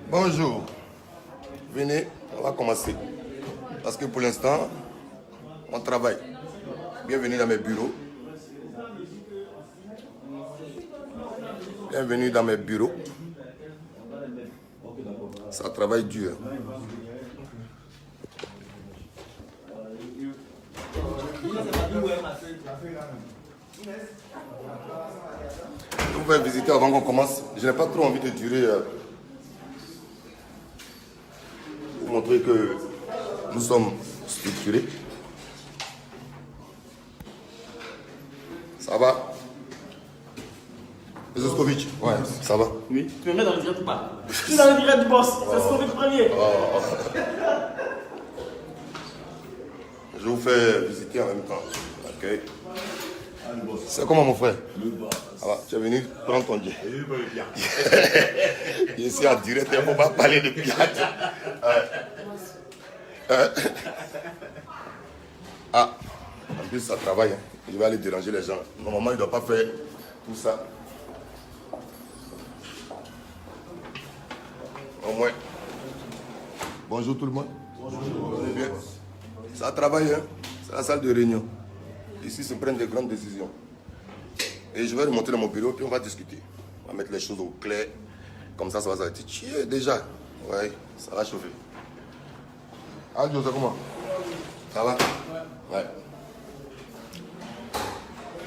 Bonjour, venez, on va commencer. Parce que pour l'instant, on travaille. Bienvenue dans mes bureaux. Bienvenue dans mes bureaux. Ça travaille dur. Vous pouvez visiter avant qu'on commence. Je n'ai pas trop envie de durer. Pour montrer que nous sommes structurés. Ça va? Zoskovic, ouais, ça va. Oui, tu me mets dans le direct ou pas? Je suis dans le direct du boss, c'est ce qu'on fait premier. Je vous fais visiter en même temps. Ok. C'est comment mon frère? Ça va, tu es venu prendre ton jet. Je suis en direct, il ne faut pas parler de pirate. Ah, en plus ça travaille. Hein. Je vais aller déranger les gens. Normalement, il ne doit pas faire tout ça. Au moins. Bonjour tout le monde. Bonjour. Vous allez bien? Ça travaille, hein? C'est la salle de réunion. Ici se prennent des grandes décisions. Et je vais remonter dans mon bureau, puis on va discuter. On va mettre les choses au clair. Comme ça, ça va s'arrêter. Tu es déjà. Ouais, ça va chauffer. Ah, Dieu, c'est comment? Ça va? Ouais.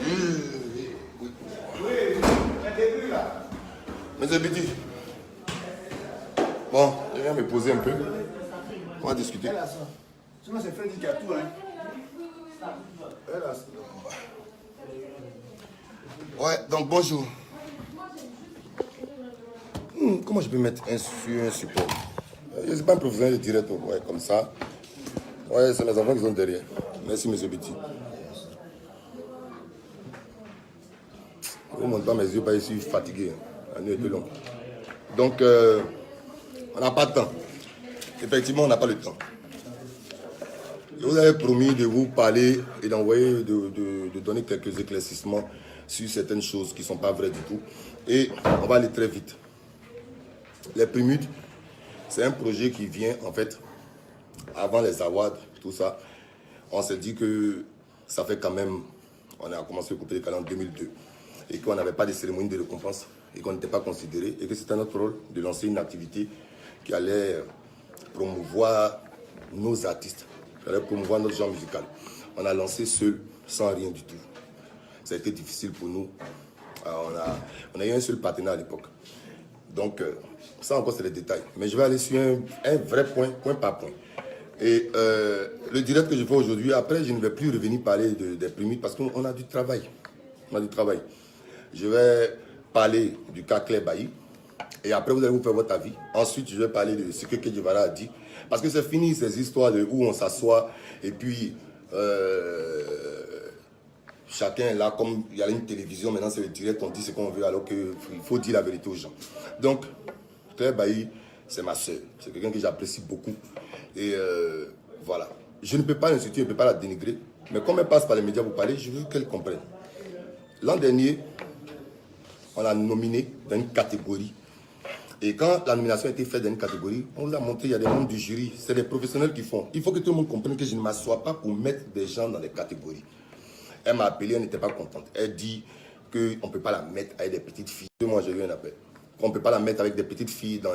Oui. Mais Abidi. Bon, je viens me poser un peu. On va discuter. Sinon, c'est Freddy qui a tout, hein. Ouais, donc bonjour. Comment je peux mettre sur un support? Je ne suis pas un professionnel de direct, ouais, comme ça. Ouais, c'est mes enfants qui sont derrière. Merci, monsieur Betty. Je ne montre pas mes yeux, pas ici, je suis fatigué. La nuit était longue. Donc, on n'a pas de temps. Effectivement, on n'a pas le temps. Je vous avais promis de vous parler et d'envoyer, de donner quelques éclaircissements sur certaines choses qui ne sont pas vraies du tout. Et on va aller très vite. Les Primudes, c'est un projet qui vient, en fait, avant les awards, tout ça. On s'est dit que ça fait quand même, on a commencé à couper les calendriers en 2002, et qu'on n'avait pas de cérémonie de récompense, et qu'on n'était pas considéré, et que c'était notre rôle de lancer une activité qui allait promouvoir nos artistes, qui allait promouvoir notre genre musical. On a lancé seul, sans rien du tout. Ça a été difficile pour nous. On a eu un seul partenaire à l'époque. Donc, ça encore, c'est les détails. Mais je vais aller sur un vrai point, point par point. Et le direct que je fais aujourd'hui, après, je ne vais plus revenir parler des Primudes parce qu'on a du travail. On a du travail. Je vais parler du cas Claire Bailly. Et après, vous allez vous faire votre avis. Ensuite, je vais parler de ce que Kedjivara a dit. Parce que c'est fini ces histoires de où on s'assoit et puis chacun est là, comme il y a une télévision, maintenant c'est le direct, on dit ce qu'on veut alors qu'il faut dire la vérité aux gens. Donc, Claire Bailly, c'est ma soeur. C'est quelqu'un que j'apprécie beaucoup. Et voilà. Je ne peux pas l'insulter, je ne peux pas la dénigrer. Mais comme elle passe par les médias pour parler, je veux qu'elle comprenne. L'an dernier, on l'a nominé dans une catégorie. Et quand la nomination a été faite dans une catégorie, on l'a montré, il y a des membres du jury, c'est des professionnels qui font. Il faut que tout le monde comprenne que je ne m'assois pas pour mettre des gens dans des catégories. Elle m'a appelé, elle n'était pas contente. Elle dit qu'on ne peut pas la mettre avec des petites filles. Moi, j'ai eu un appel. On ne peut pas la mettre avec des petites filles dans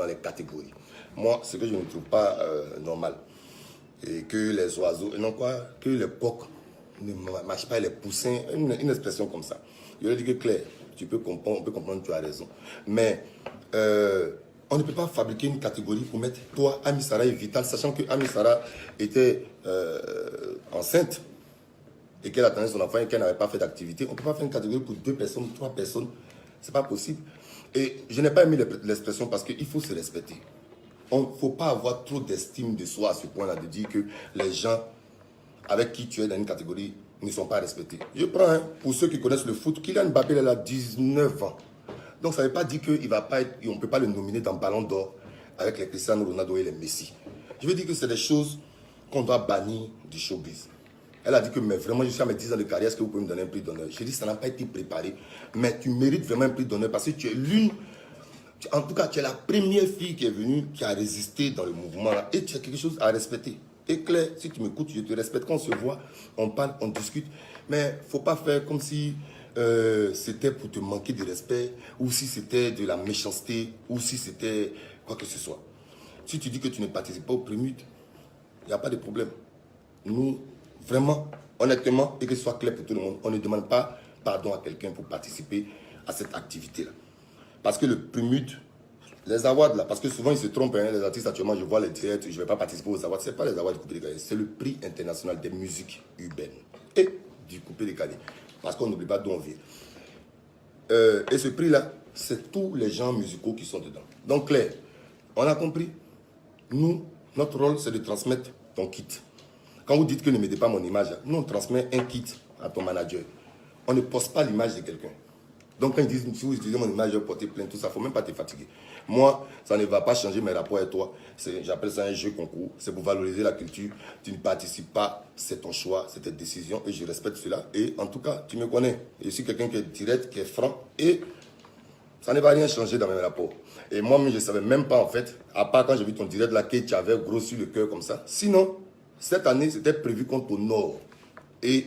les catégories. Moi, ce que je ne trouve pas normal. Et que les oiseaux, non quoi, que les coqs ne mâchent pas les poussins, une expression comme ça. Je lui ai dit que Claire, tu peux comprendre, on peut comprendre, tu as raison. Mais on ne peut pas fabriquer une catégorie pour mettre toi, Amisara et Vital, sachant que Amisara était enceinte et qu'elle attendait son enfant et qu'elle n'avait pas fait d'activité. On ne peut pas faire une catégorie pour 2 personnes, 3 personnes. C'est pas possible. Et je n'ai pas aimé l'expression parce qu'il faut se respecter. Il ne faut pas avoir trop d'estime de soi à ce point-là, de dire que les gens avec qui tu es dans une catégorie ne sont pas respectés. Je prends, pour ceux qui connaissent le foot, Kylian Mbappé, il a 19 ans. Donc ça ne veut pas dire qu'on ne peut pas le nominer dans Ballon d'Or avec les Cristiano Ronaldo et les Messi. Je veux dire que c'est des choses qu'on doit bannir du showbiz. Elle a dit que mais vraiment, je suis à mes 10 ans de carrière, est-ce que vous pouvez me donner un prix d'honneur? J'ai dit, ça n'a pas été préparé. Mais tu mérites vraiment un prix d'honneur parce que tu es l'une En tout cas, tu es la première fille qui est venue, qui a résisté dans le mouvement là. Et tu as quelque chose à respecter. Et Claire, si tu m'écoutes, je te respecte. Quand on se voit, on parle, on discute. Mais il ne faut pas faire comme si c'était pour te manquer de respect, ou si c'était de la méchanceté, ou si c'était quoi que ce soit. Si tu dis que tu ne participes pas au prémute, il n'y a pas de problème. Nous, vraiment, honnêtement, et que ce soit clair pour tout le monde, on ne demande pas pardon à quelqu'un pour participer à cette activité-là. Parce que le prémute, les awards là, parce que souvent ils se trompent, hein, les artistes actuellement, je vois les directs, je ne vais pas participer aux awards, ce n'est pas les awards du Coupé des Cadets, c'est le prix international des musiques urbaines et du Coupé des Cadets. Parce qu'on n'oublie pas d'où on vient. Et ce prix-là, c'est tous les genres musicaux qui sont dedans. Donc Claire, on a compris. Nous, notre rôle, c'est de transmettre ton kit. Quand vous dites que ne mettez pas mon image, nous on transmet un kit à ton manager. On ne poste pas l'image de quelqu'un. Donc quand ils disent, si vous utilisez mon image, je vais porter plainte, tout ça, il ne faut même pas te fatiguer. Moi, ça ne va pas changer mes rapports avec toi. J'appelle ça un jeu concours. C'est pour valoriser la culture. Tu ne participes pas, c'est ton choix, c'est ta décision et je respecte cela. Et en tout cas, tu me connais. Je suis quelqu'un qui est direct, qui est franc et ça ne va rien changer dans mes rapports. Et moi, je ne savais même pas en fait, à part quand j'ai vu ton direct là, que tu avais grossi le cœur comme ça. Sinon, cette année, c'était prévu qu'on t'honore. Et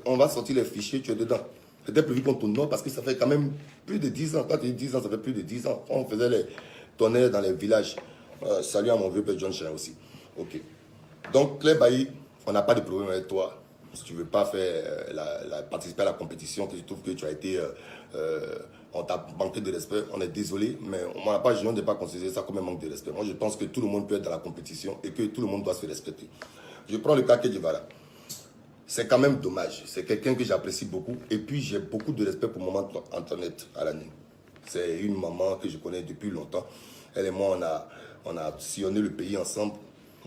on va sortir les fichiers, tu es dedans. C'était prévu qu'on t'honore parce que ça fait quand même plus de 10 ans. Quand tu dis 10 ans, ça fait plus de 10 ans. On faisait les tonnerres dans les villages. Salut à mon vieux père John Chan aussi. Ok. Donc, Claire Bailly, on n'a pas de problème avec toi. Si tu ne veux pas faire participer à la compétition, que tu trouves que tu as été... on t'a manqué de respect, on est désolé, mais on n'a pas, je ne vais pas considérer ça comme un manque de respect. Moi, je pense que tout le monde peut être dans la compétition et que tout le monde doit se respecter. Je prends le cas Kedjivara. C'est quand même dommage. C'est quelqu'un que j'apprécie beaucoup. Et puis, j'ai beaucoup de respect pour maman Antoinette à l'année. C'est une maman que je connais depuis longtemps. Elle et moi, on a sillonné le pays ensemble.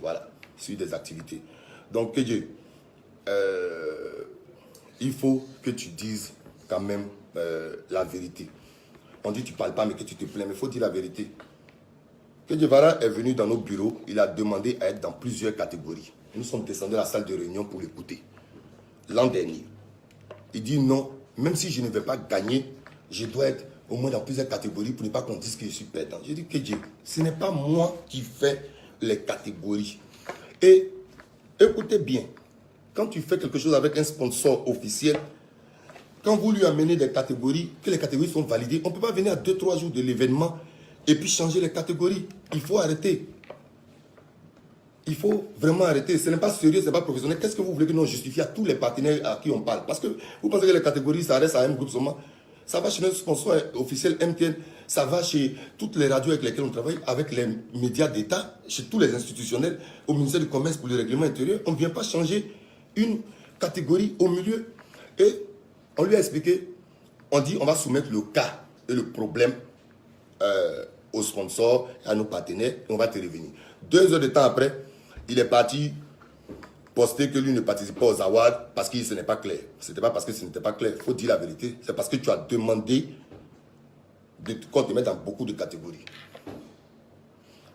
Voilà, sur des activités. Donc, Kedji, il faut que tu dises quand même la vérité. On dit que tu ne parles pas, mais que tu te plains. Mais il faut dire la vérité. Kedjivara est venu dans nos bureaux. Il a demandé à être dans plusieurs catégories. Nous sommes descendus à la salle de réunion pour l'écouter. L'an dernier, il dit non, même si je ne vais pas gagner, je dois être au moins dans plusieurs catégories pour ne pas qu'on dise que je suis perdant. Je dis que ce n'est pas moi qui fais les catégories. Et écoutez bien, quand tu fais quelque chose avec un sponsor officiel, quand vous lui amenez des catégories, que les catégories sont validées, on ne peut pas venir à 2-3 jours de l'événement et puis changer les catégories. Il faut arrêter. Il faut vraiment arrêter. Ce n'est pas sérieux, ce n'est pas professionnel. Qu'est-ce que vous voulez que nous justifie à tous les partenaires à qui on parle? Parce que vous pensez que les catégories, ça reste à un groupe seulement. Ça va chez notre sponsor officiel MTN. Ça va chez toutes les radios avec lesquelles on travaille, avec les médias d'État, chez tous les institutionnels, au ministère du Commerce pour le règlement intérieur. On ne vient pas changer une catégorie au milieu. Et on lui a expliqué, on dit on va soumettre le cas et le problème aux sponsors, à nos partenaires, et on va te revenir. 2 heures de temps après, il est parti poster que lui ne participe pas aux awards parce que ce n'est pas clair. Ce n'était pas parce que ce n'était pas clair. Il faut dire la vérité. C'est parce que tu as demandé qu'on te mette dans beaucoup de catégories.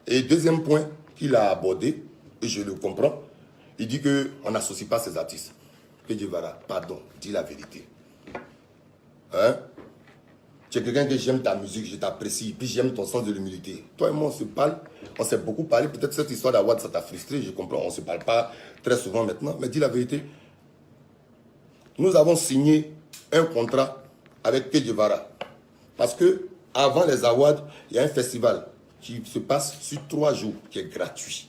Et deuxième point qu'il a abordé, et je le comprends, il dit qu'on n'associe pas ces artistes. Kedjivara, pardon, dis la vérité. Hein? Tu es quelqu'un que j'aime ta musique, je t'apprécie, puis j'aime ton sens de l'humilité. Toi et moi, on se parle, on s'est beaucoup parlé. Peut-être cette histoire d'Awad, ça t'a frustré, je comprends. On ne se parle pas très souvent maintenant, mais dis la vérité. Nous avons signé un contrat avec Kedjivara. Parce que avant les Awards, il y a un festival qui se passe sur 3 jours, qui est gratuit.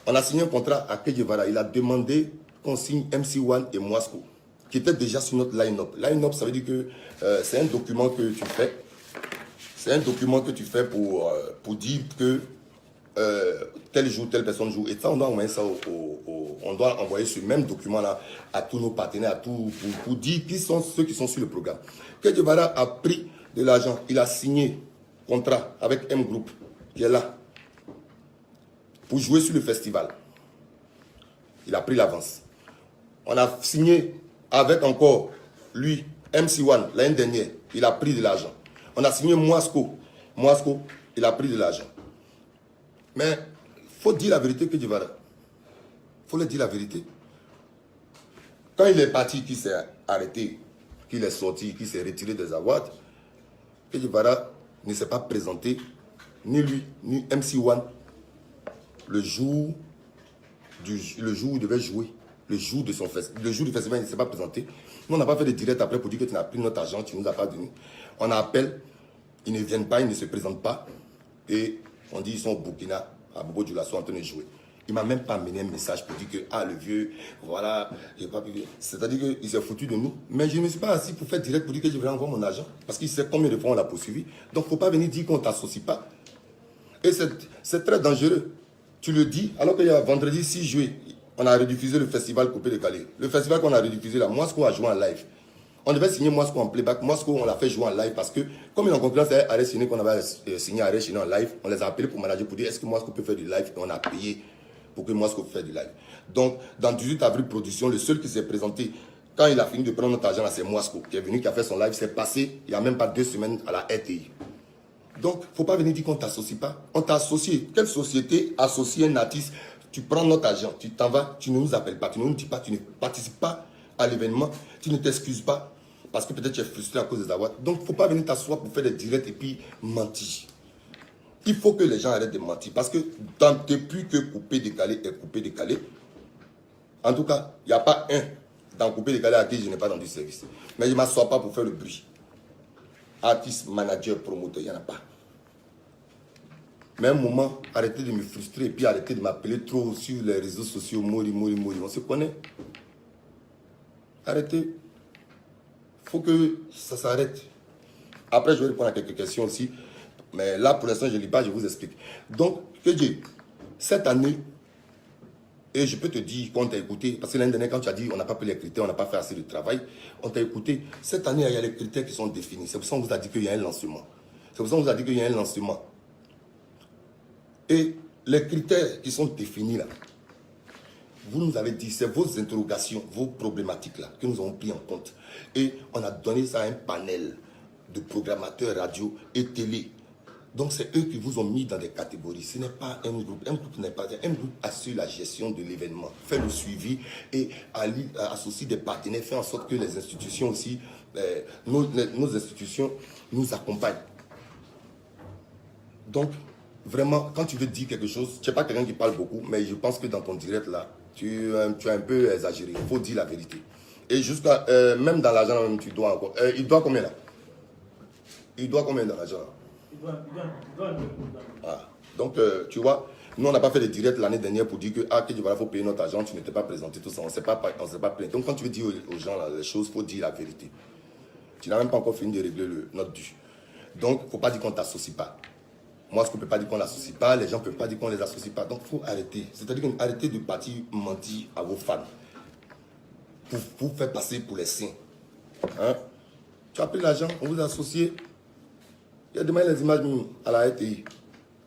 On a signé un contrat à Kedjivara. Il a demandé qu'on signe MC1 et Moisco, qui était déjà sur notre line-up. Line-up, ça veut dire que c'est un document que tu fais. C'est un document que tu fais pour dire que tel jour, telle personne joue. Et ça, on doit envoyer ça on doit envoyer ce même document-là à tous nos partenaires, à tout, pour dire qui sont ceux qui sont sur le programme. Kedjivara a pris de l'argent. Il a signé contrat avec M Group, qui est là, pour jouer sur le festival. Il a pris l'avance. On a signé avec encore lui, MC1, l'année dernière, il a pris de l'argent. On a signé Moisco. Moisco, il a pris de l'argent. Mais il faut dire la vérité, Kedjivara. Il faut le dire la vérité. Quand il est parti, qu'il s'est arrêté, qu'il est sorti, qu'il s'est retiré des awards, que Guevara ne s'est pas présenté, ni lui, ni MC1, le jour où il devait jouer, le jour du festival, il ne s'est pas présenté. Nous, on n'a pas fait de direct après pour dire que tu n'as pris notre argent, tu ne nous as pas donné. On appelle, ils ne viennent pas, ils ne se présentent pas. Et on dit ils sont au Burkina, à Bobo Dioulasso en train de jouer. Il ne m'a même pas amené un message pour dire que, ah, le vieux, voilà, j'ai pas pu. C'est-à-dire qu'il s'est foutu de nous. Mais je ne me suis pas assis pour faire direct pour dire que je vais envoyer mon argent. Parce qu'il sait combien de fois on l'a poursuivi. Donc, il ne faut pas venir dire qu'on ne t'associe pas. Et c'est très dangereux. Tu le dis, alors qu'il y a vendredi 6 juillet, on a rediffusé le festival Coupé de Calais. Le festival qu'on a rediffusé là, Moscou a joué en live. On devait signer Moscou en playback. Moscou, on l'a fait jouer en live parce que, comme ils ont concurrence avec Arrêt Ciné, qu'on avait signé Arrêt Ciné en live, on les a appelés pour manager pour dire est-ce que Moscou peut faire du live, et on a payé pour que Moscou fasse du live. Donc, dans 18 avril production, le seul qui s'est présenté, quand il a fini de prendre notre argent, c'est Moscou qui est venu, qui a fait son live, c'est passé, il n'y a même pas 2 semaines à la RTI. Donc, il ne faut pas venir dire qu'on ne t'associe pas. On t'a associé. Quelle société associe un artiste? Tu prends notre argent, tu t'en vas, tu ne nous appelles pas, tu ne nous dis pas, tu ne participes pas à l'événement, tu ne t'excuses pas parce que peut-être tu es frustré à cause des avoirs. Donc, il ne faut pas venir t'asseoir pour faire des directs et puis mentir. Il faut que les gens arrêtent de mentir parce que depuis que Coupé Décalé est Coupé Décalé, en tout cas, il n'y a pas un dans Coupé Décalé à qui je n'ai pas rendu service. Mais je ne m'assois pas pour faire le bruit. Artiste, manager, promoteur, il n'y en a pas. Mais à un moment, arrêtez de me frustrer et puis arrêtez de m'appeler trop sur les réseaux sociaux. Mori. On se connaît. Arrêtez. Il faut que ça s'arrête. Après, je vais répondre à quelques questions aussi. Mais là, pour l'instant, je ne lis pas, je vous explique. Donc, que Dieu, cette année, et je peux te dire qu'on t'a écouté, parce que l'année dernière, quand tu as dit on n'a pas pris les critères, on n'a pas fait assez de travail, on t'a écouté. Cette année, il y a les critères qui sont définis. C'est pour ça qu'on vous a dit qu'il y a un lancement. C'est pour ça qu'on vous a dit qu'il y a un lancement. Et les critères qui sont définis là, vous nous avez dit, c'est vos interrogations, vos problématiques là, que nous avons pris en compte. Et on a donné ça à un panel de programmateurs radio et télé. Donc c'est eux qui vous ont mis dans des catégories. Ce n'est pas un groupe. Un groupe n'est pas un groupe assure la gestion de l'événement, fait le suivi et associe des partenaires, fait en sorte que les institutions aussi, nos institutions nous accompagnent. Donc, vraiment, quand tu veux dire quelque chose, tu n'es pas quelqu'un qui parle beaucoup, mais je pense que dans ton direct là, tu as un peu exagéré. Il faut dire la vérité. Et jusqu'à, même dans l'argent, tu dois encore. Il doit combien là? Il doit combien dans l'argent là? Il doit. Ah. Donc, tu vois, nous on n'a pas fait de direct l'année dernière pour dire que, il faut payer notre argent, tu n'étais pas présenté, tout ça. On ne s'est pas plaint. Donc, quand tu veux dire aux gens là, les choses, il faut dire la vérité. Tu n'as même pas encore fini de régler notre dû. Donc, il ne faut pas dire qu'on ne t'associe pas. Moi, ce qu'on ne peut pas dire qu'on ne l'associe pas, les gens ne peuvent pas dire qu'on ne les associe pas. Donc, il faut arrêter. C'est-à-dire arrêter de partir mentir à vos fans pour vous faire passer pour les saints. Hein? Tu as pris l'argent, on vous a associé. Il y a demain les images à la RTI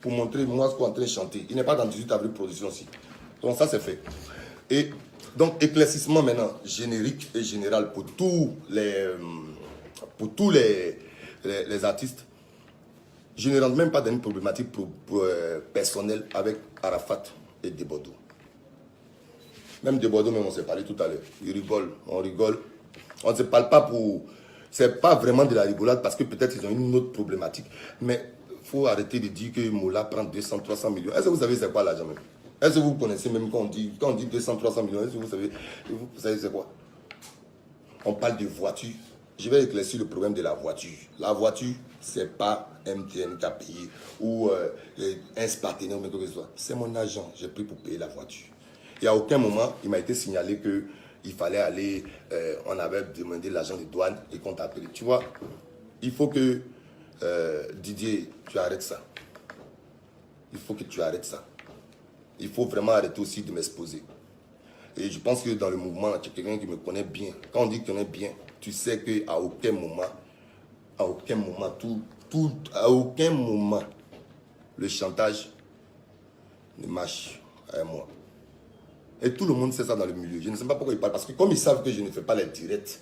pour montrer moi ce qu'on est en train de chanter. Il n'est pas dans 18 avril production aussi. Donc, ça, c'est fait. Et donc, éclaircissement maintenant générique et général pour tous les artistes. Je ne rentre même pas dans une problématique personnelle avec Arafat et Debodo. Même Debodo, même on s'est parlé tout à l'heure. Il rigole, on rigole. On ne se parle pas pour... C'est pas vraiment de la rigolade parce que peut-être ils ont une autre problématique. Mais il faut arrêter de dire que Moula prend 200, 300 millions. Est-ce que vous savez c'est quoi l'argent même? Est-ce que vous connaissez même quand on dit 200, 300 millions? Est-ce que vous savez c'est quoi? On parle de voiture. Je vais éclaircir le problème de la voiture. La voiture, ce n'est pas MTN qui a payé ou un partenaire ou quelque chose. C'est mon argent. J'ai pris pour payer la voiture. Et à aucun moment, il m'a été signalé qu'il fallait aller, on avait demandé l'agent de douane et qu'on t'a appelé. Tu vois, il faut que Didier, tu arrêtes ça. Il faut que tu arrêtes ça. Il faut vraiment arrêter aussi de m'exposer. Et je pense que dans le mouvement, tu es quelqu'un qui me connaît bien. Quand on dit que tu connais bien, tu sais qu'à aucun moment, le chantage ne marche à moi. Et tout le monde sait ça dans le milieu. Je ne sais pas pourquoi ils parlent. Parce que comme ils savent que je ne fais pas les directs,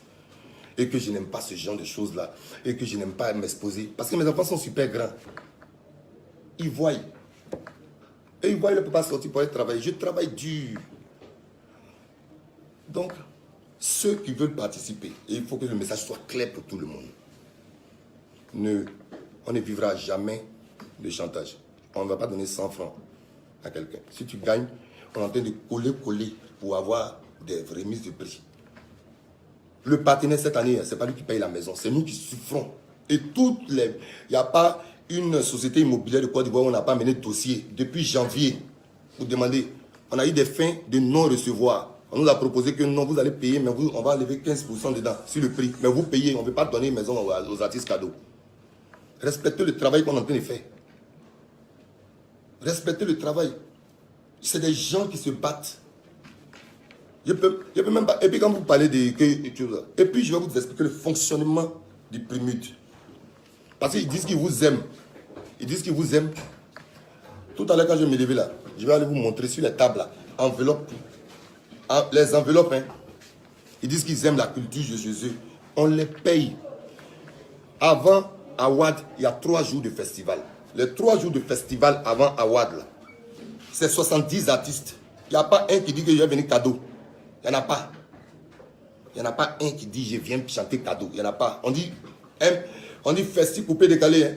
et que je n'aime pas ce genre de choses-là, et que je n'aime pas m'exposer, parce que mes enfants sont super grands. Ils voient. Et ils voient, ils ne peuvent pas sortir pour aller travailler. Je travaille dur. Donc, ceux qui veulent participer, et il faut que le message soit clair pour tout le monde. Ne on ne vivra jamais de chantage. On ne va pas donner 100 francs à quelqu'un. Si tu gagnes, on est en train de coller pour avoir des remises de prix. Le partenaire cette année, ce n'est pas lui qui paye la maison, c'est nous qui souffrons. Et toutes les... Il n'y a pas une société immobilière de Côte d'Ivoire où on n'a pas mené de dossier. Depuis janvier, vous demandez, on a eu des fins de non-recevoir. On nous a proposé que non, vous allez payer, mais on va enlever 15% dedans sur le prix. Mais vous payez, on ne veut pas donner une maison aux artistes cadeaux. Respectez le travail qu'on est en train de faire. Respectez le travail. C'est des gens qui se battent. Je peux même pas. Et puis quand vous parlez de... Et puis je vais vous expliquer le fonctionnement du Primud. Parce qu'ils disent qu'ils vous aiment. Ils disent qu'ils vous aiment. Tout à l'heure quand je me levais là, je vais aller vous montrer sur les tables là, enveloppes. Les enveloppes, hein. Ils disent qu'ils aiment la culture de Jésus. On les paye. Avant Awad, il y a 3 jours de festival. Les 3 jours de festival avant Awad, là, c'est 70 artistes. Il n'y a pas un qui dit que je vais venir cadeau. Il n'y en a pas. Il n'y en a pas un qui dit je viens chanter cadeau. Il n'y en a pas. On dit festi coupé décalé. Hein.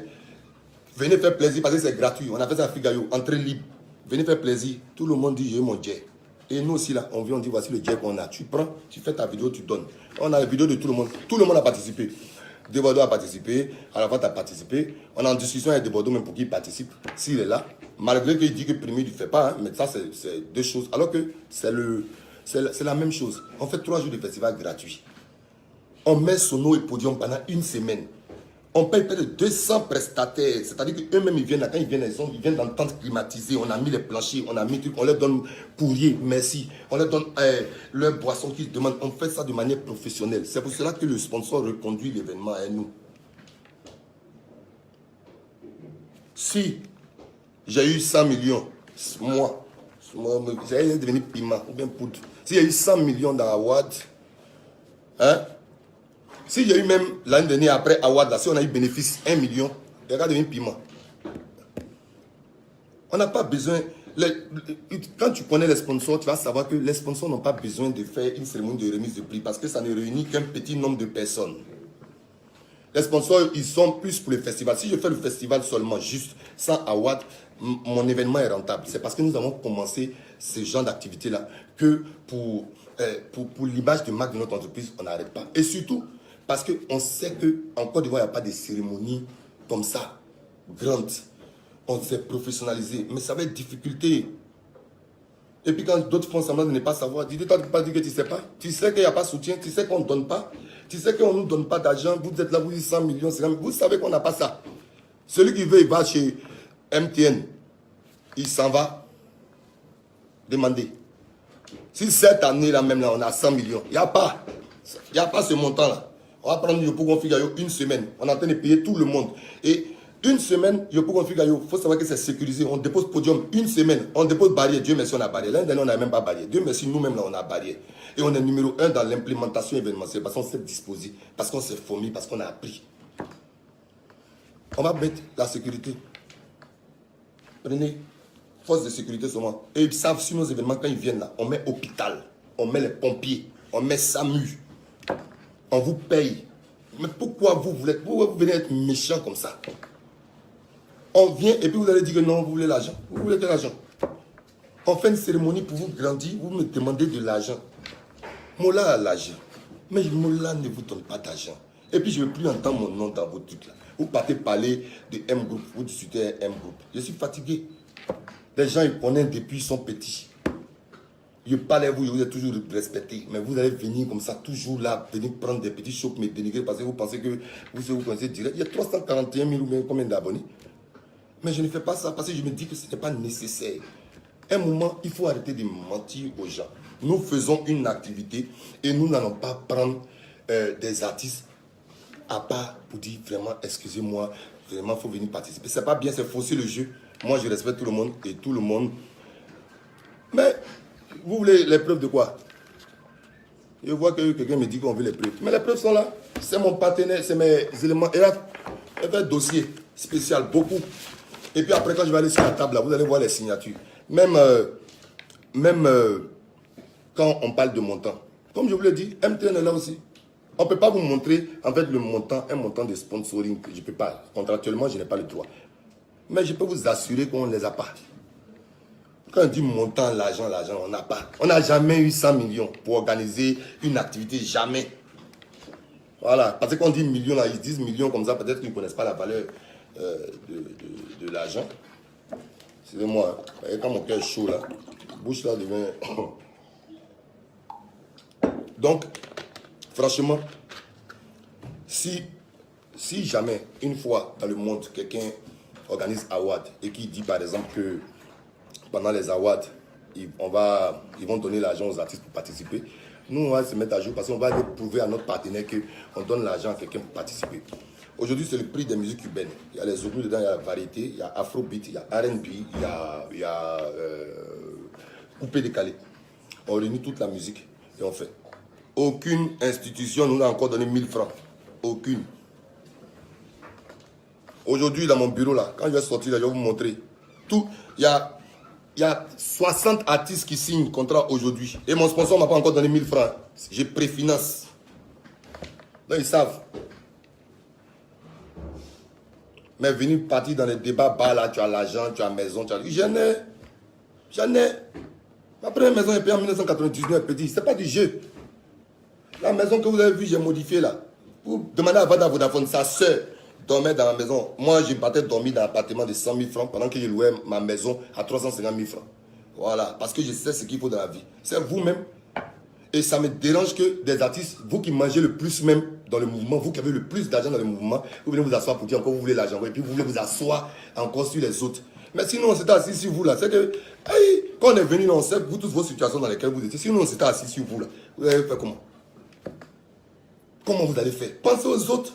Venez faire plaisir parce que c'est gratuit. On a fait ça à Figayo, entrée libre. Venez faire plaisir. Tout le monde dit j'ai mon jet. Et nous aussi là, on vient, on dit voici le jet qu'on a. Tu prends, tu fais ta vidéo, tu donnes. On a la vidéo de tout le monde. Tout le monde a participé. Debordo a participé, à la vente a participé. On est en discussion avec Debordo même pour qu'il participe, s'il est là. Malgré qu'il dit que Primud ne fait pas, hein, mais ça c'est 2 choses. Alors que c'est la même chose. On fait 3 jours de festival gratuit. On met Sono et Podium pendant 1 semaine. On paye près de 200 prestataires. C'est-à-dire qu'eux-mêmes, ils viennent là. Quand ils viennent dans tente climatisée. On a mis les planchers, on a mis trucs. On leur donne courrier, merci. On leur donne leur boisson qu'ils demandent. On fait ça de manière professionnelle. C'est pour cela que le sponsor reconduit l'événement à nous. Si j'ai eu 100 millions, moi j'ai devenu piment ou bien poudre. Si j'ai eu 100 millions dans Awad, hein? Si j'ai eu même l'année dernière après Awad, là, si on a eu bénéfice 1 million, il va devenir piment. On n'a pas besoin. Quand tu connais les sponsors, tu vas savoir que les sponsors n'ont pas besoin de faire une cérémonie de remise de prix parce que ça ne réunit qu'un petit nombre de personnes. Les sponsors, ils sont plus pour le festival. Si je fais le festival seulement, juste sans Awad, mon événement est rentable. C'est parce que nous avons commencé ce genre d'activité-là que pour l'image de marque de notre entreprise, on n'arrête pas. Et surtout, parce qu'on sait qu'en Côte d'Ivoire, il n'y a pas de cérémonie comme ça, grande. On s'est professionnalisé, mais ça va être difficulté. Et puis quand d'autres font semblant de ne pas savoir, dis-toi, tu ne peux pas dire que tu ne sais pas. Tu sais qu'il n'y a pas de soutien, tu sais qu'on ne donne pas. Tu sais qu'on ne nous donne pas d'argent. Vous êtes là, vous dites 100 millions, vous savez qu'on n'a pas ça. Celui qui veut, il va chez MTN. Il s'en va demander. Si cette année-là, même là, on a 100 millions, il n'y a pas ce montant-là. On va prendre Yopo Configayo 1 semaine. On est en train de payer tout le monde. Et 1 semaine, Yopo Configayo, il faut savoir que c'est sécurisé. On dépose podium 1 semaine. On dépose barrière. Dieu merci, on a barrière. L'année dernière, on n'a même pas barrière. Dieu merci, nous-mêmes, là, on a barrière. Et on est numéro 1 dans l'implémentation événementielle parce qu'on s'est disposé, parce qu'on s'est formé, parce qu'on a appris. On va mettre la sécurité. Prenez force de sécurité seulement. Et ils savent sur nos événements, quand ils viennent là, on met hôpital, on met les pompiers, on met SAMU. On vous paye. Mais pourquoi vous venez être méchant comme ça? On vient et puis vous allez dire que non, vous voulez l'argent. Vous voulez de l'argent. On fait une cérémonie pour vous grandir, vous me demandez de l'argent. Mola a l'argent. Mais Mola ne vous donne pas d'argent. Et puis je ne veux plus entendre mon nom dans vos trucs là. Vous partez parler de M Group, vous discutez M Group. Je suis fatigué. Les gens ils connaissent depuis ils sont petits. Je parle à vous, je vous ai toujours respecté. Mais vous allez venir comme ça, toujours là, venir prendre des petits chocs, me dénigrer parce que vous pensez que vous connaissez direct. Il y a 341 000 ou bien combien d'abonnés. Mais je ne fais pas ça parce que je me dis que ce n'est pas nécessaire. À un moment, il faut arrêter de mentir aux gens. Nous faisons une activité et nous n'allons pas prendre des artistes à part pour dire vraiment, excusez-moi, vraiment, il faut venir participer. C'est pas bien, c'est fausser le jeu. Moi, je respecte tout le monde et tout le monde. Mais vous voulez les preuves de quoi? Je vois que quelqu'un me dit qu'on veut les preuves. Mais les preuves sont là. C'est mon partenaire, c'est mes éléments. Et là, il y a un dossier spécial, beaucoup. Et puis après, quand je vais aller sur la table, là, vous allez voir les signatures. Même quand on parle de montant. Comme je vous l'ai dit, MTN est là aussi. On ne peut pas vous montrer en fait le montant, un montant de sponsoring. Je ne peux pas. Contractuellement, je n'ai pas le droit. Mais je peux vous assurer qu'on ne les a pas. Quand on dit montant, l'argent, on n'a pas. On n'a jamais eu 100 millions pour organiser une activité. Jamais. Voilà. Parce qu'on dit millions, là, ils disent millions comme ça. Peut-être qu'ils ne connaissent pas la valeur de l'argent. Excusez-moi. Quand mon cœur est chaud, là, la bouche là devient... Donc, franchement, si jamais, une fois dans le monde, quelqu'un organise Award et qui dit par exemple que pendant les awards, ils vont donner l'argent aux artistes pour participer, nous on va se mettre à jour parce qu'on va aller prouver à notre partenaire qu'on donne l'argent à quelqu'un pour participer. Aujourd'hui, c'est le prix des musiques urbaines. Il y a les oublis dedans, il y a la variété, il y a Afrobeat, il y a R&B, il y a coupé décalé. On réunit toute la musique et on fait. Aucune institution nous a encore donné 1000 francs. Aucune. Aujourd'hui, dans mon bureau, là, quand je vais sortir, là, je vais vous montrer. Tout, il y a 60 artistes qui signent contrat aujourd'hui. Et mon sponsor ne m'a pas encore donné 1000 francs. Je préfinance. Donc, ils savent. Mais venir partir dans les débats, bah là, tu as l'argent, tu as la maison, tu as... J'en ai. Ma première maison est payée en 1999, petit. Ce n'est pas du jeu. La maison que vous avez vue, j'ai modifié là. Vous demandez à Vada Vodafone, sa soeur dormait dans la maison. Moi, je partais dormir dans l'appartement de 100 000 francs pendant que je louais ma maison à 350 000 francs. Voilà, parce que je sais ce qu'il faut dans la vie. C'est vous-même. Et ça me dérange que des artistes, vous qui mangez le plus même dans le mouvement, vous qui avez le plus d'argent dans le mouvement, vous venez vous asseoir pour dire encore vous voulez l'argent. Et puis vous voulez vous asseoir encore sur les autres. Mais sinon, on s'était assis sur vous là. C'est que, hey, quand on est venu, on sait vous toutes vos situations dans lesquelles vous étiez. Sinon, on s'était assis sur vous là. Vous avez fait comment? Comment vous allez faire? Pensez aux autres.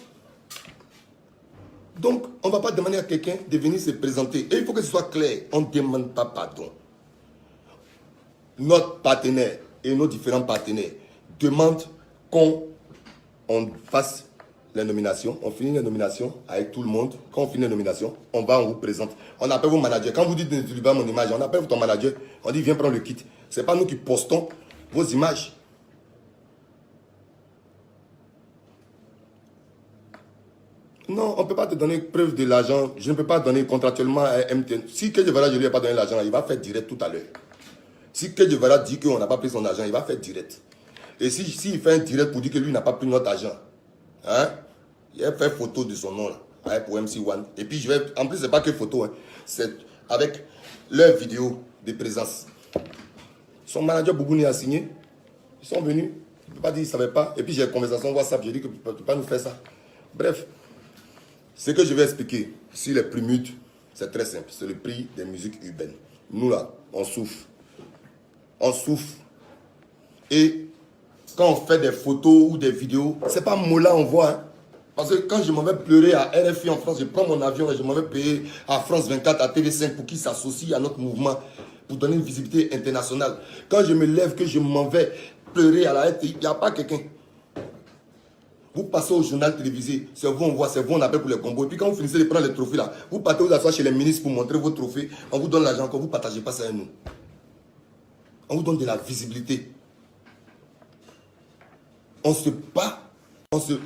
Donc, on ne va pas demander à quelqu'un de venir se présenter. Et il faut que ce soit clair. On ne demande pas pardon. Notre partenaire et nos différents partenaires demandent qu'on fasse les nominations. On finit les nominations avec tout le monde. Quand on finit les nominations, on vous présente. On appelle vos managers. Quand vous dites de n'utilisez pas mon image, on appelle ton manager. On dit viens prendre le kit. Ce n'est pas nous qui postons vos images. Non, on ne peut pas te donner preuve de l'argent. Je ne peux pas donner contractuellement à MTN. Si Kedjevara, je ne lui ai pas donné l'argent, il va faire direct tout à l'heure. Si Kedjevara dit qu'on n'a pas pris son argent, il va faire direct. Et s'il fait un direct pour dire que lui n'a pas pris notre argent, hein, il va faire photo de son nom là, pour MC1. Et puis en plus, ce n'est pas que photo, hein, c'est avec leur vidéo de présence. Son manager Boubouni a signé. Ils sont venus. Il ne peut pas dire qu'il ne savait pas. Et puis j'ai une conversation WhatsApp, j'ai dit que tu ne peux pas nous faire ça. Bref. Ce que je vais expliquer sur les prix mutes, c'est très simple. C'est le prix des musiques urbaines. Nous là, on souffre. On souffre. Et quand on fait des photos ou des vidéos, c'est pas Mola on voit. Hein. Parce que quand je m'en vais pleurer à RFI en France, je prends mon avion et je m'en vais payer à France 24, à TV5 pour qu'ils s'associent à notre mouvement, pour donner une visibilité internationale. Quand je me lève, que je m'en vais pleurer à la RTI, il n'y a pas quelqu'un. Vous passez au journal télévisé, c'est vous on voit, c'est vous on appelle pour les combos. Et puis quand vous finissez de prendre les trophées là, vous partez vous asseoir chez les ministres pour montrer vos trophées, on vous donne l'argent encore, vous ne partagez pas ça avec nous. On vous donne de la visibilité. On se bat,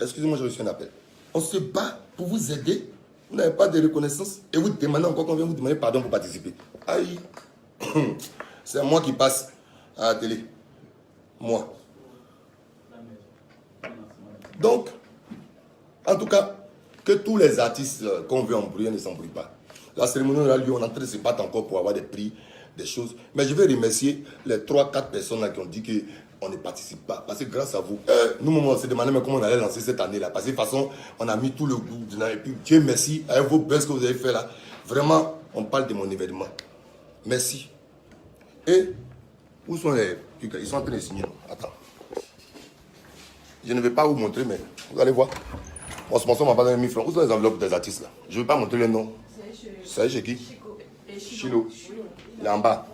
excusez-moi, j'ai reçu un appel. On se bat pour vous aider, vous n'avez pas de reconnaissance et vous demandez encore qu'on vient vous demander pardon pour participer. Aïe, c'est moi qui passe à la télé. Moi. Donc, en tout cas, que tous les artistes qu'on veut embrouiller ne s'embrouillent pas. La cérémonie aura lieu, on est en train de se battre encore pour avoir des prix, des choses. Mais je vais remercier les 3-4 personnes là qui ont dit qu'on ne participe pas. Parce que grâce à vous, nous, on s'est demandé comment on allait lancer cette année-là. Parce que de toute façon, on a mis tout le goût. Et puis, Dieu merci, avec vos buzz que vous avez fait là. Vraiment, on parle de mon événement. Merci. Et, où sont les... Ils sont en train de signer. Attends. Je ne vais pas vous montrer, mais vous allez voir. Mon sponsor m'a pas donné 1000 francs. Où sont les enveloppes des artistes là? Je ne vais pas montrer les noms. C'est chez qui? Chilo. Il est en bas.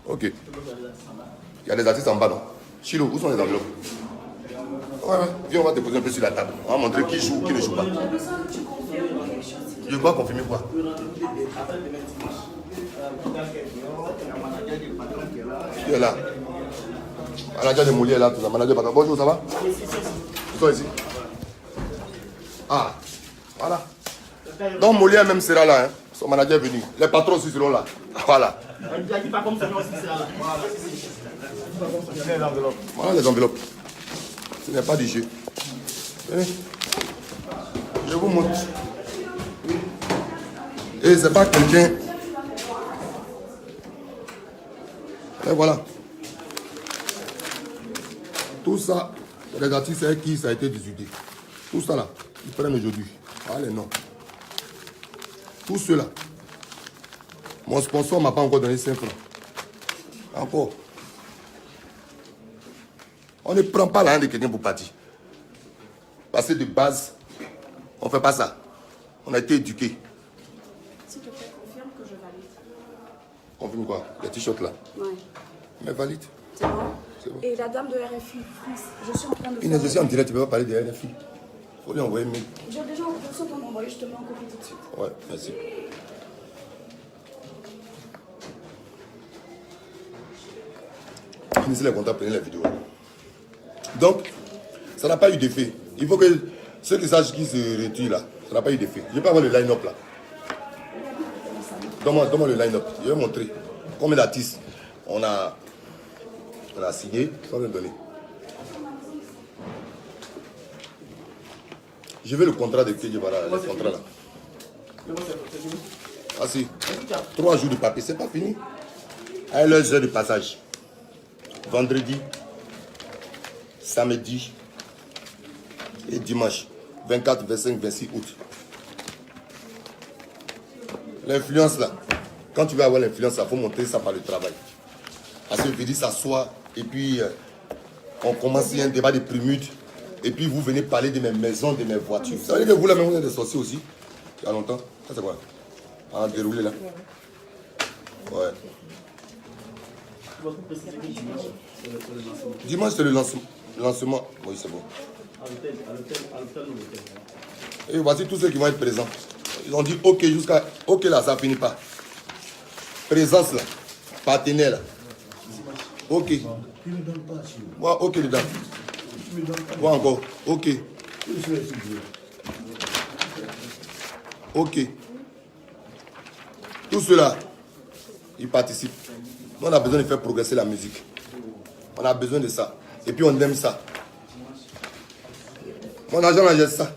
Ok. Il y a des artistes en bas, non? Chilo, où sont les enveloppes? Ouais. Viens, on va te poser un peu sur la table. On va montrer qui joue, qui ne joue pas. Je dois confirmer quoi? Qui est là? Manager de Moulier est là, tout ça. Manager, bonjour, ça va? sont ici. Ah, voilà. Donc Molière même sera là, hein. Son manager est venu. Les patrons aussi seront là. Voilà. Il dit pas comme ça, non, c'est là. Voilà les enveloppes. Ce n'est pas du jeu. Venez. Je vous montre. Et c'est pas quelqu'un. Et voilà. Tout ça, les artistes avec qui ça a été discuté. Tout ça là, ils prennent aujourd'hui. Voilà les noms. Tout cela. Mon sponsor ne m'a pas encore donné 5 francs. Encore. On ne prend pas la main de quelqu'un pour partir. Parce que de base, on ne fait pas ça. On a été éduqués. S'il te plaît, confirme que je valide. Confirme quoi? Les t-shirts là? Ouais. Mais valide. C'est bon? C'est bon. Et la dame de RFI France, je suis en train de Inès, je suis en direct, tu ne peux pas parler de RFI. Il faut lui envoyer un mail. J'ai déjà reçu ton envoyé, je te mets en copie tout de suite. Ouais, merci. Finissez les contacts, prenez les vidéos. Donc, ça n'a pas eu d'effet. Il faut que ceux qui sachent qui se retirent là, ça n'a pas eu d'effet. Je vais pas avoir le line-up là. Donne-moi le line-up. Je vais montrer combien d'artistes on a signé sans le donner. Je veux le contrat de Kédi, voilà, le contrat là. Ah si, 3 jours de papier, c'est pas fini. À l'heure de passage. Vendredi, samedi et dimanche, 24, 25, 26 août. L'influence là, quand tu veux avoir l'influence, il faut montrer ça par le travail. Parce que je dis s'asseoir et puis on commence un débat de prémude et puis vous venez parler de mes maisons, de mes voitures. Ça veut dire que vous là même vous êtes des sorciers aussi. Il y a longtemps. Ça c'est quoi? En déroulé là. Ouais. Dimanche c'est le lancement. Oui c'est bon. Et voici tous ceux qui vont être présents. Ils ont dit ok jusqu'à ok là ça finit pas. Présence là. Partenaire là. Ok. Moi ok dedans. Moi encore. Ok. Ok. Tout cela, ils participent. Nous, on a besoin de faire progresser la musique. On a besoin de ça. Et puis on aime ça. Mon argent là, j'ai ça.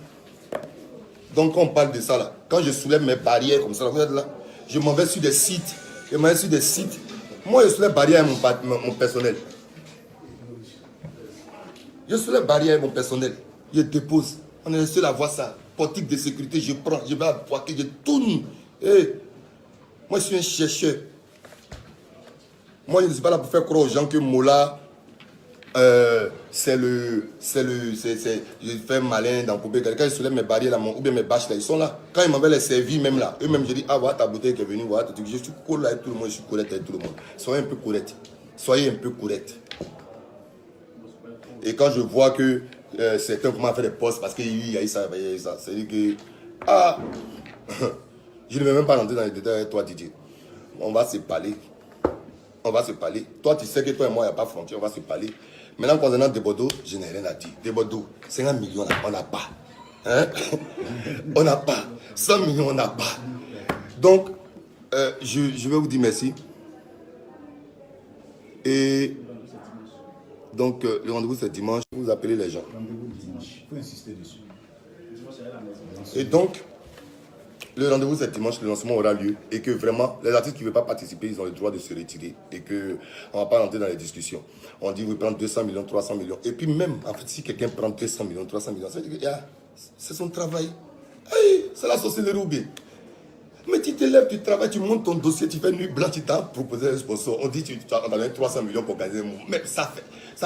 Donc quand on parle de ça là, quand je soulève mes barrières comme ça, vous êtes là, je m'en vais sur des sites. Je m'en vais sur des sites. Moi, je soulève barrières avec mon personnel. Je soulève barrières avec mon personnel. Je dépose. On est seul à voir ça. Portique de sécurité, je prends, je vais à Poitiers, je tourne. Hey. Moi, je suis un chercheur. Moi, je ne suis pas là pour faire croire aux gens que Mola, je fais malin dans Poubé. Quand je soulève mes barrières là, ou bien mes bâches là, ils sont là. Quand ils m'avaient les servi même là, eux-mêmes, je dis, ah, voilà ta bouteille qui est venue, voilà, je suis cool avec tout le monde, je suis correct avec tout le monde. Soyez un peu correct. Soyez un peu correct. Et quand je vois que certains commencent à faire des postes parce qu'il y a eu ça, c'est-à-dire que, ah, je ne vais même pas rentrer dans les détails avec toi, Didier. On va se parler. On va se parler. Toi, tu sais que toi et moi, il n'y a pas de frontière, on va se parler. Maintenant, concernant Desbordeaux, je n'ai rien à dire. Desbordeaux, 50 millions, on n'a pas. Hein? On n'a pas. 100 millions, on n'a pas. Donc, je vais vous dire merci. Et donc, le rendez-vous, c'est dimanche. Vous appelez les gens. Rendez-vous dimanche. Il faut insister dessus. Et donc, le rendez-vous c'est dimanche, le lancement aura lieu et que vraiment, les artistes qui ne veulent pas participer, ils ont le droit de se retirer et qu'on ne va pas rentrer dans les discussions. On dit, vous prenez 200 millions, 300 millions. Et puis même, en fait, si quelqu'un prend 200 millions, 300 millions, ça veut dire que c'est son travail. Hey, c'est la sorcellerie ou bien. Mais tu te lèves, tu travailles, tu montes ton dossier, tu fais nuit blanche, tu t'as proposé un sponsor. On dit, tu as donné 300 millions pour gagner un mot. Mais ça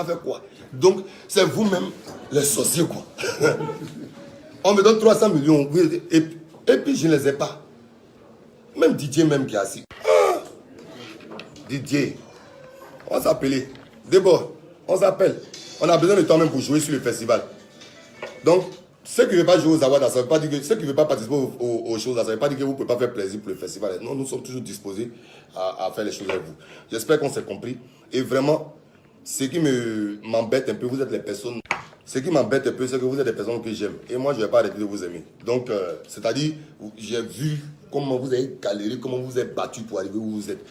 fait quoi? Donc, c'est vous-même les sorciers, quoi. On me donne 300 millions, et puis je ne les ai pas. Même Didier même qui est assis. Ah, Didier, on va s'appeler. D'abord, on s'appelle. On a besoin de toi même pour jouer sur le festival. Donc, ceux qui ne veulent pas jouer aux awards, ça ne veut pas dire que ceux qui ne veulent pas participer aux choses, ça ne veut pas dire que vous ne pouvez pas faire plaisir pour le festival. Non, nous sommes toujours disposés à faire les choses avec vous. J'espère qu'on s'est compris. Et vraiment, ce qui m'embête un peu, vous êtes les personnes Ce qui m'embête un peu, c'est que vous êtes des personnes que j'aime. Et moi, je ne vais pas arrêter de vous aimer. Donc, c'est-à-dire, j'ai vu comment vous avez galéré, comment vous êtes battu pour arriver où vous êtes.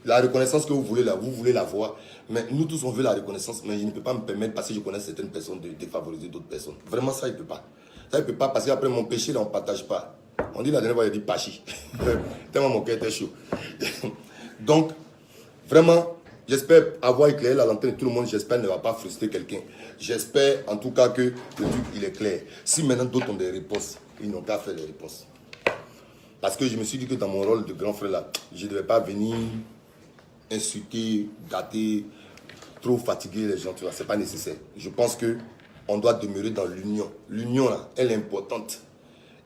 La reconnaissance que vous voulez là, vous voulez la voir. Mais nous tous, on veut la reconnaissance. Mais il ne peut pas me permettre, parce que je connais certaines personnes, de défavoriser d'autres personnes. Vraiment, ça, il ne peut pas. Ça, il ne peut pas, parce qu'après mon péché, là, on ne partage pas. On dit la dernière fois, il a dit pachi. Tellement mon cœur était chaud. Donc, vraiment, j'espère avoir éclairé la lanterne de tout le monde. J'espère ne va pas frustrer quelqu'un. J'espère en tout cas que le truc, il est clair. Si maintenant d'autres ont des réponses, ils n'ont qu'à faire les réponses. Parce que je me suis dit que dans mon rôle de grand frère là, je ne devais pas venir insulter, gâter, trop fatiguer les gens. Ce n'est pas nécessaire. Je pense qu'on doit demeurer dans l'union. L'union là, elle est importante.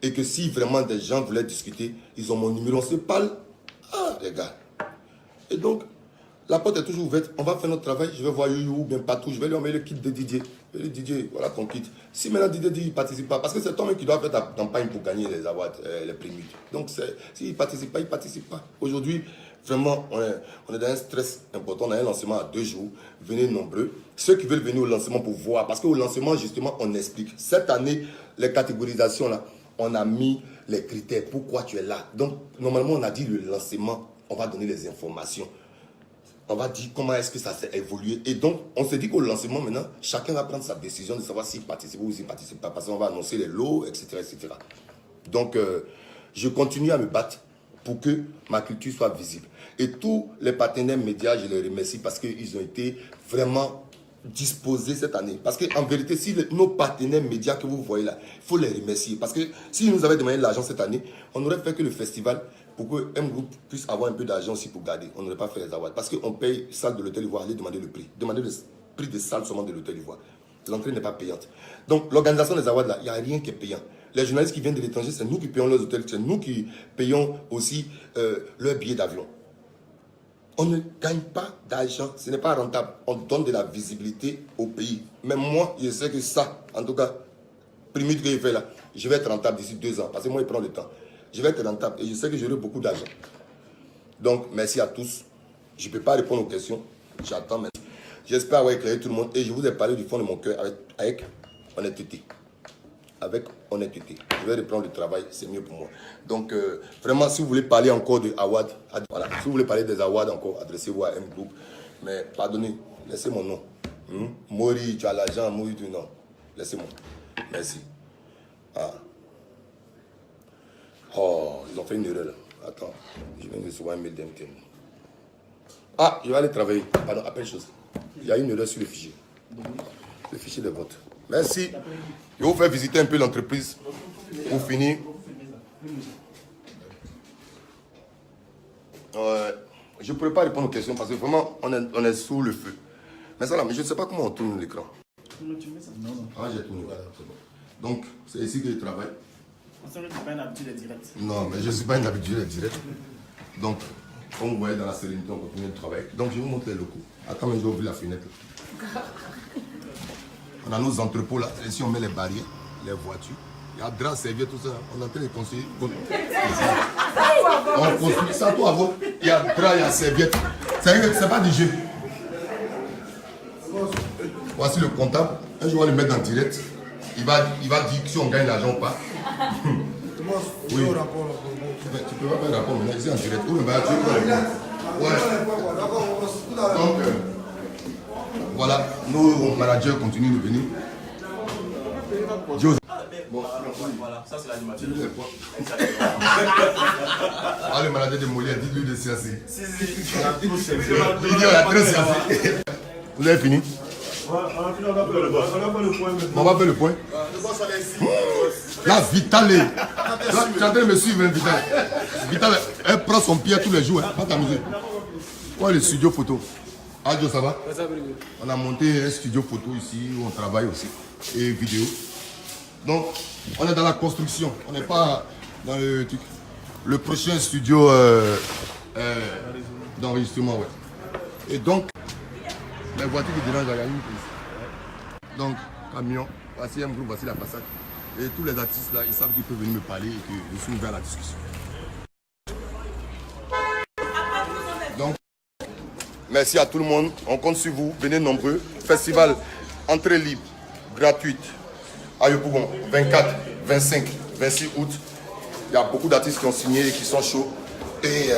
Et que si vraiment des gens voulaient discuter, ils ont mon numéro, on se parle. Ah les gars. Et donc, la porte est toujours ouverte. On va faire notre travail. Je vais voir Youyou ou bien partout. Je vais lui envoyer le kit de DJ. Je vais lui dire, DJ, voilà ton kit. Si maintenant DJ dit qu'il ne participe pas, parce que c'est toi-même qui doit faire ta campagne pour gagner les awards, les prix. Donc, s'il ne participe pas, il ne participe pas. Aujourd'hui, vraiment, on est dans un stress important. On a un lancement à 2 jours. Venez nombreux. Ceux qui veulent venir au lancement pour voir. Parce qu'au lancement, justement, on explique. Cette année, les catégorisations, là, on a mis les critères. Pourquoi tu es là. Donc, normalement, on a dit le lancement. On va donner les informations. On va dire comment est-ce que ça s'est évolué. Et donc, on se dit qu'au lancement, maintenant, chacun va prendre sa décision de savoir s'il participe ou s'il ne participe pas. Parce qu'on va annoncer les lots, etc. etc. Donc, je continue à me battre pour que ma culture soit visible. Et tous les partenaires médias, je les remercie parce qu'ils ont été vraiment disposés cette année. Parce qu'en vérité, si nos partenaires médias que vous voyez là, il faut les remercier. Parce que s'ils nous avaient demandé de l'argent cette année, on n'aurait fait que le festival pour que M Group puisse avoir un peu d'argent aussi pour garder. On n'aurait pas fait les awards. Parce qu'on paye salle de l'hôtel Ivoire, aller demander le prix. Demander le prix de salle seulement de l'hôtel Ivoire. L'entrée n'est pas payante. Donc l'organisation des awards là, il n'y a rien qui est payant. Les journalistes qui viennent de l'étranger, c'est nous qui payons leurs hôtels, c'est nous qui payons aussi leurs billets d'avion. On ne gagne pas d'argent, ce n'est pas rentable. On donne de la visibilité au pays. Même moi, je sais que ça, en tout cas, primite que je fais là, je vais être rentable d'ici 2 ans. Parce que moi, il prend le temps. Je vais être rentable et je sais que j'aurai beaucoup d'argent. Donc, merci à tous. Je ne peux pas répondre aux questions. J'attends maintenant. J'espère avoir éclairé tout le monde et je vous ai parlé du fond de mon cœur avec honnêteté. Avec honnêteté. Je vais reprendre le travail, c'est mieux pour moi. Donc, vraiment, si vous voulez parler encore de Awad, voilà, si vous voulez parler des Awards encore, adressez-vous à M Group. Mais pardonnez, laissez mon nom. Mori, tu as l'argent, Mori, tu non. Laissez-moi. Merci. Ah. Oh, ils ont fait une erreur là. Attends, je viens de recevoir un mail d'MTN. Ah, je vais aller travailler. Pardon, à peine chose. Il y a une erreur sur le fichier. Le fichier de vote. Merci. Je vais vous faire visiter un peu l'entreprise pour finir. Je ne pourrais pas répondre aux questions parce que vraiment, on est sous le feu. Mais ça là, mais je ne sais pas comment on tourne l'écran. Non. Ah, j'ai tourné, voilà, c'est bon. Donc, c'est ici que je travaille. Tu n'as pas une habitude de direct. Non, mais je ne suis pas une habitude de direct. Donc, comme vous voyez dans la sérénité, on continue de travailler. Donc, je vous montre les locaux. Attends, mais je vais ouvrir la fenêtre. On a nos entrepôts là. Ici, on met les barrières, les voitures. Il y a draps, serviettes, tout ça. On est en train de construire. On construit ça tout avant. Il y a draps, il y a serviettes. C'est pas du jeu. Voici le comptable. Un jour, on va le mettre en direct. Il va dire si on gagne l'argent ou pas. Oui. Tu peux pas faire un rapport maintenant, ici en direct. Où le tu veux ouais. Donc, voilà, nos managers continuent de venir. Bon, voilà, ça c'est l'animateur. Ah, le manager de Molière, dites-lui de CAC. Si, on a trop servi. Il a très CAC. Vous avez fini? On va faire le point. On va faire le point. Là, Vital, tu es en train de me suivre, Vital. Vital, elle prend son pied tous les jours, pas t'amuser. Quoi, le studio photo? Ah, Joe, ça va? On a monté un studio photo ici où on travaille aussi, et vidéo. Donc, on est dans la construction, on n'est pas dans le prochain studio d'enregistrement, ouais. Et donc, les voitures qui dérangent, il y a une prise. Donc, camion, voici un groupe, voici la façade. Et tous les artistes là, ils savent qu'ils peuvent venir me parler et que je suis ouvert à la discussion. Donc, merci à tout le monde. On compte sur vous. Venez nombreux. Festival, entrée libre. gratuite à Yopougon, 24, 25, 26 août. Il y a beaucoup d'artistes qui ont signé et qui sont chauds. Et